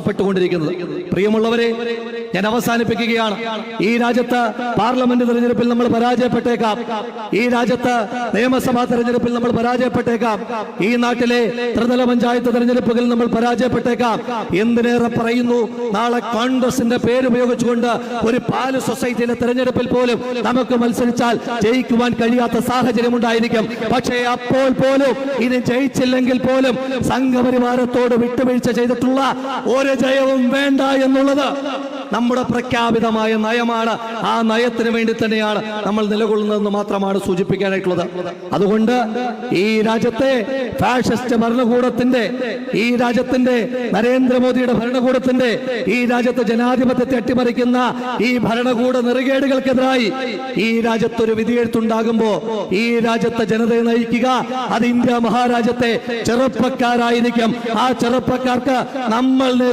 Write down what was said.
പ്പെട്ടുകൊണ്ടിരിക്കുന്നത്. പ്രിയമുള്ളവരെ, ഞാൻ അവസാനിപ്പിക്കുകയാണ്. ഈ രാജ്യത്ത് പാർലമെന്റ് തെരഞ്ഞെടുപ്പിൽ നമ്മൾ പരാജയപ്പെട്ടേക്കാം. ഈ രാജ്യത്ത് നിയമസഭാ തെരഞ്ഞെടുപ്പിൽ നമ്മൾ പരാജയപ്പെട്ടേക്കാം. ഈ നാട്ടിലെ ത്രിതല പഞ്ചായത്ത് തെരഞ്ഞെടുപ്പുകളിൽ നമ്മൾ പരാജയപ്പെട്ടേക്കാം. എന്തിനേറെ പറയുന്നു, നാളെ കോൺഗ്രസിന്റെ പേരുപയോഗിച്ചുകൊണ്ട് ഒരു പാല് സൊസൈറ്റിയിലെ തെരഞ്ഞെടുപ്പിൽ പോലും നമുക്ക് മത്സരിച്ചാൽ ജയിക്കുവാൻ കഴിയാത്ത സാഹചര്യം ഉണ്ടായിരിക്കും. പക്ഷേ അപ്പോൾ പോലും ഇനി ജയിച്ചില്ലെങ്കിൽ പോലും സംഘപരിവാരത്തോട് വിട്ടുവീഴ്ച ചെയ്തിട്ടുള്ള ഒരു ജയവും വേണ്ട എന്നുള്ളത് നമ്മുടെ പ്രഖ്യാപിതമായ നയമാണ്. ആ നയത്തിന് വേണ്ടി തന്നെയാണ് നമ്മൾ നിലകൊള്ളുന്നതെന്ന് മാത്രമാണ് സൂചിപ്പിക്കാനായിട്ടുള്ളത്. അതുകൊണ്ട് ഈ രാജ്യത്തെ ഫാഷിസ്റ്റ് ഭരണകൂടത്തിന്റെ, ഈ രാജ്യത്തിന്റെ നരേന്ദ്രമോദിയുടെ ഭരണകൂടത്തിന്റെ, ഈ രാജ്യത്തെ ജനാധിപത്യത്തെ അട്ടിമറിക്കുന്ന ഈ ഭരണകൂട നെറുകേടുകൾക്കെതിരായി ഈ രാജ്യത്തൊരു വിധിയെഴുത്തുണ്ടാകുമ്പോ ഈ രാജ്യത്തെ ജനതയെ നയിക്കുക അത് ഇന്ത്യ മഹാരാജ്യത്തെ ചെറുപ്പക്കാരായിരിക്കും. ആ ചെറുപ്പക്കാർക്ക് നമ്മൾ